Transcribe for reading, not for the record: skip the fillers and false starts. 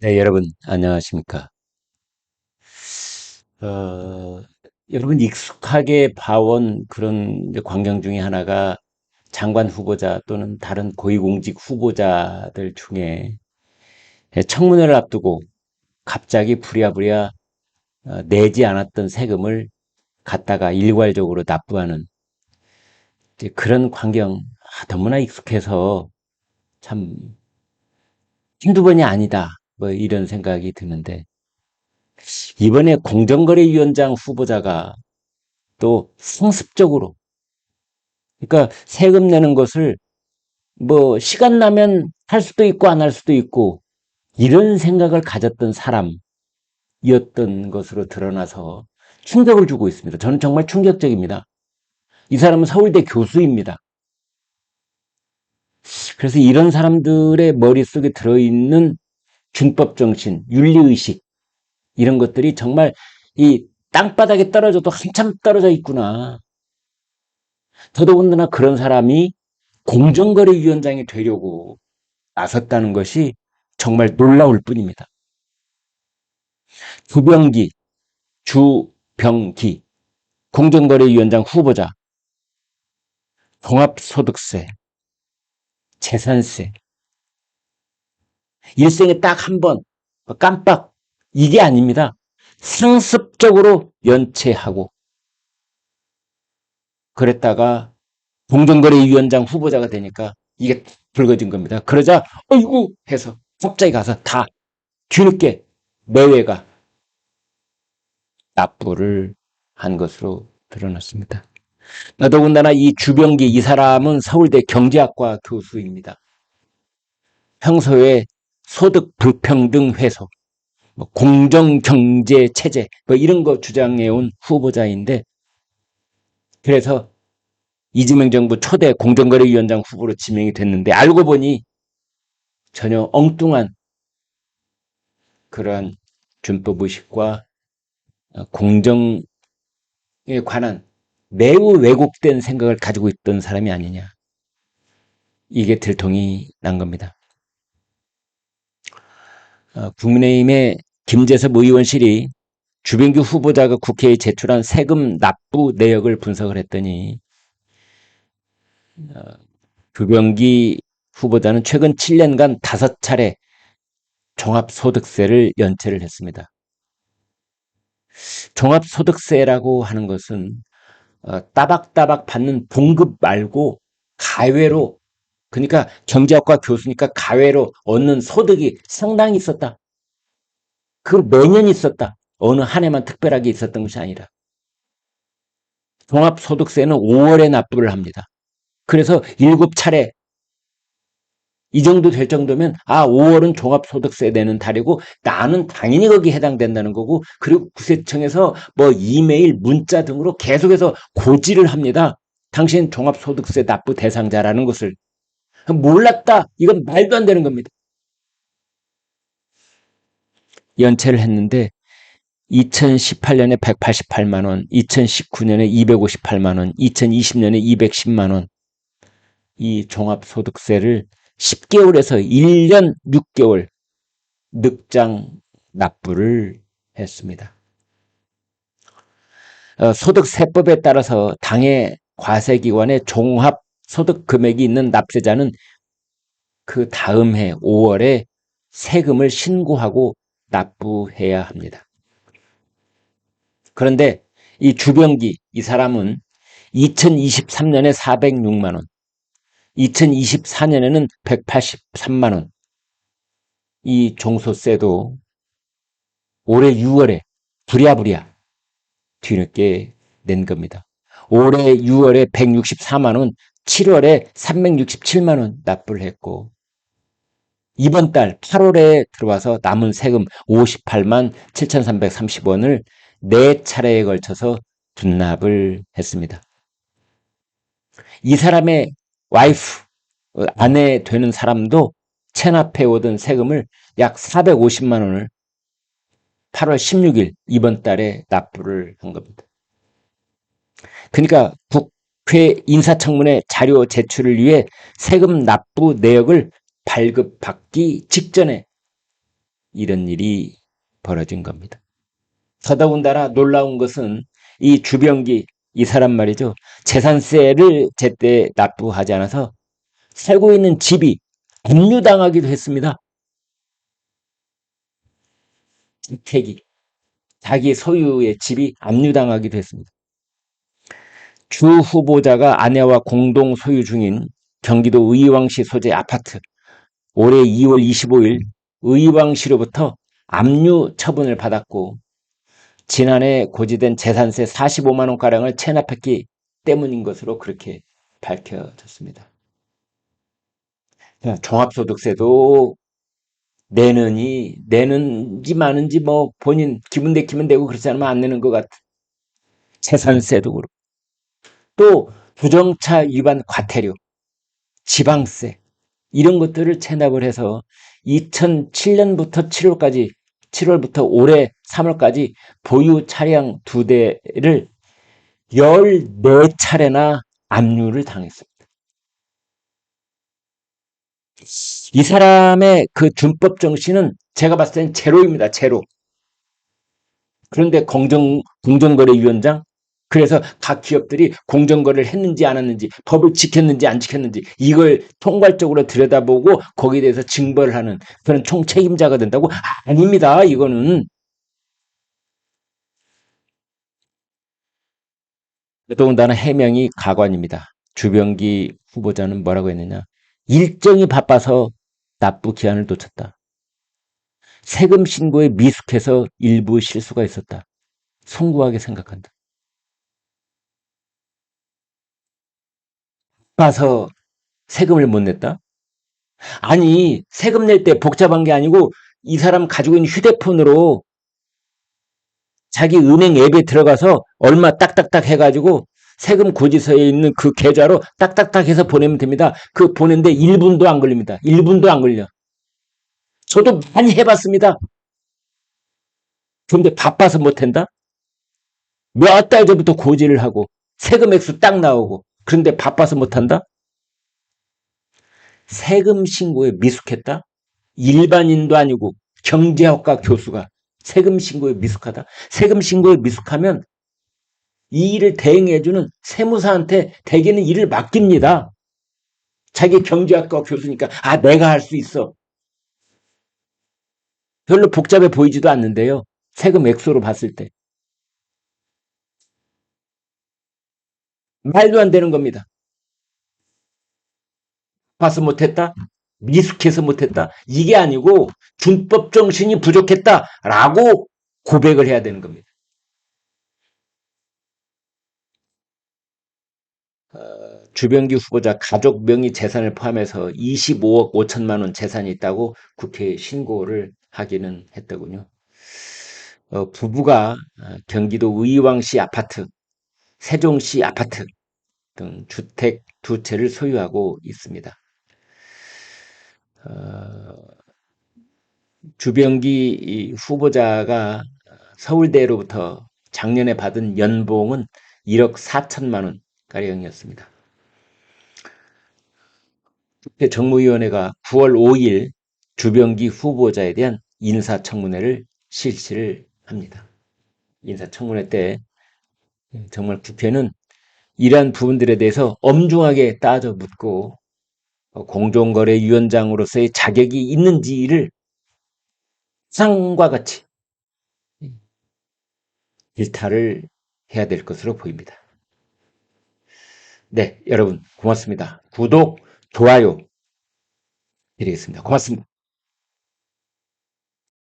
네, 여러분, 안녕하십니까. 어, 여러분 익숙하게 봐온 그런 이제 광경 중에 하나가 장관 후보자 또는 다른 고위공직 후보자들 중에 청문회를 앞두고 갑자기 부랴부랴 내지 않았던 세금을 갖다가 일괄적으로 납부하는 이제 그런 광경 너무나 익숙해서 참 한두 번이 아니다. 뭐 이런 생각이 드는데 이번에 공정거래위원장 후보자가 또 상습적으로 그러니까 세금 내는 것을 뭐 시간 나면 할 수도 있고 안 할 수도 있고 이런 생각을 가졌던 사람이었던 것으로 드러나서 충격을 주고 있습니다. 저는 정말 충격적입니다. 이 사람은 서울대 교수입니다. 그래서 이런 사람들의 머릿속에 들어있는 준법 정신, 윤리의식 이런 것들이 정말 이 땅바닥에 떨어져도 한참 떨어져 있구나. 더더군다나 그런 사람이 공정거래위원장이 되려고 나섰다는 것이 정말 놀라울 뿐입니다. 주병기, 주병기, 공정거래위원장 후보자, 종합소득세, 재산세, 일생에 딱 한 번, 깜빡, 이게 아닙니다. 상습적으로 연체하고, 그랬다가 공정거래위원장 후보자가 되니까 이게 불거진 겁니다. 그러자, 어이구! 해서 갑자기 가서 다 뒤늦게 내외가 납부를 한 것으로 드러났습니다. 더군다나 이 주병기 이 사람은 서울대 경제학과 교수입니다. 평소에 소득 불평등 해소, 공정경제 체제 뭐 이런 거 주장해온 후보자인데 그래서 이재명 정부 초대 공정거래위원장 후보로 지명이 됐는데 알고 보니 전혀 엉뚱한 그러한 준법의식과 공정에 관한 매우 왜곡된 생각을 가지고 있던 사람이 아니냐. 이게 들통이 난 겁니다. 국민의힘의 김재섭 의원실이 주병규 후보자가 국회에 제출한 세금 납부 내역을 분석을 했더니 주병기 후보자는 최근 7년간 5차례 종합소득세를 연체를 했습니다. 종합소득세라고 하는 것은 따박따박 받는 봉급 말고 가외로 그러니까 경제학과 교수니까 가외로 얻는 소득이 상당히 있었다. 그 매년 있었다. 어느 한 해만 특별하게 있었던 것이 아니라 종합소득세는 5월에 납부를 합니다. 그래서 7차례 이 정도 될 정도면 5월은 종합소득세 내는 달이고 나는 당연히 거기에 해당된다는 거고 그리고 구세청에서 뭐 이메일, 문자 등으로 계속해서 고지를 합니다. 당신 종합소득세 납부 대상자라는 것을. 몰랐다. 이건 말도 안 되는 겁니다. 연체를 했는데 2018년에 188만 원, 2019년에 258만 원, 2020년에 210만 원. 이 종합소득세를 10개월에서 1년 6개월 늑장 납부를 했습니다. 소득세법에 따라서 당해 과세기관의 종합소득 금액이 있는 납세자는 그 다음 해 5월에 세금을 신고하고 납부해야 합니다. 그런데 이 주병기 이 사람은 2023년에 406만 원, 2024년에는 183만 원, 이 종소세도 올해 6월에 부랴부랴 뒤늦게 낸 겁니다. 올해 6월에 164만 원, 7월에 367만 원 납부를 했고 이번 달 8월에 들어와서 남은 세금 58만 7,330원을 4차례에 걸쳐서 분납을 했습니다. 이 사람의 와이프, 아내 되는 사람도 체납해 오던 세금을 약 450만 원을 8월 16일 이번 달에 납부를 한 겁니다. 그러니까 국회 인사청문회 자료 제출을 위해 세금 납부 내역을 발급받기 직전에 이런 일이 벌어진 겁니다. 더더군다나 놀라운 것은 이 주병기 이 사람 말이죠. 재산세를 제때 납부하지 않아서 살고 있는 집이 압류당하기도 했습니다. 주택이 자기 소유의 집이 압류당하기도 했습니다. 주 후보자가 아내와 공동 소유 중인 경기도 의왕시 소재 아파트 올해 2월 25일 의왕시로부터 압류 처분을 받았고 지난해 고지된 재산세 45만 원가량을 체납했기 때문인 것으로 그렇게 밝혀졌습니다. 종합소득세도 내는지 마는지 뭐 본인 기분 내키면 내고 그렇지 않으면 안 내는 것 같아. 재산세도 그렇고 또 부정차 위반 과태료, 지방세 이런 것들을 체납을 해서 2007년부터 7월부터 올해 3월까지 보유 차량 2대를 14차례나 압류를 당했습니다. 이 사람의 그 준법 정신은 제가 봤을 때는 제로입니다. 제로. 그런데 공정거래위원장 그래서 각 기업들이 공정거래를 했는지 안 했는지 법을 지켰는지 안 지켰는지 이걸 통괄적으로 들여다보고 거기에 대해서 징벌을 하는 그런 총책임자가 된다고? 아닙니다. 이거는. 더군다나 해명이 가관입니다. 주병기 후보자는 뭐라고 했느냐. 일정이 바빠서 납부 기한을 놓쳤다. 세금 신고에 미숙해서 일부 실수가 있었다. 송구하게 생각한다. 바빠서 세금을 못 냈다? 아니, 세금 낼 때 복잡한 게 아니고 이 사람 가지고 있는 휴대폰으로 자기 은행 앱에 들어가서 얼마 딱딱딱 해가지고 세금 고지서에 있는 그 계좌로 딱딱딱 해서 보내면 됩니다. 그 보낸데 1분도 안 걸립니다. 1분도 안 걸려. 저도 많이 해봤습니다. 그런데 바빠서 못한다? 몇 달 전부터 고지를 하고 세금 액수 딱 나오고 그런데 바빠서 못한다? 세금 신고에 미숙했다? 일반인도 아니고 경제학과 교수가 세금 신고에 미숙하다? 세금 신고에 미숙하면 이 일을 대행해주는 세무사한테 대개는 일을 맡깁니다. 자기 경제학과 교수니까 내가 할 수 있어. 별로 복잡해 보이지도 않는데요. 세금 액수로 봤을 때. 말도 안 되는 겁니다. 봐서 못했다? 미숙해서 못했다? 이게 아니고 준법 정신이 부족했다라고 고백을 해야 되는 겁니다. 주병기 후보자 가족 명의 재산을 포함해서 25억 5천만 원 재산이 있다고 국회에 신고를 하기는 했더군요. 부부가 경기도 의왕시 아파트, 세종시 아파트 등 주택 2채를 소유하고 있습니다. 주병기 후보자가 서울대로부터 작년에 받은 연봉은 1억 4천만 원 가량이었습니다. 국회 정무위원회가 9월 5일 주병기 후보자에 대한 인사청문회를 실시를 합니다. 인사청문회 때 정말 국회는 이러한 부분들에 대해서 엄중하게 따져 묻고 공정거래위원장으로서의 자격이 있는지를 상과 같이 일탈을 해야 될 것으로 보입니다. 네, 여러분 고맙습니다. 구독, 좋아요 드리겠습니다. 고맙습니다.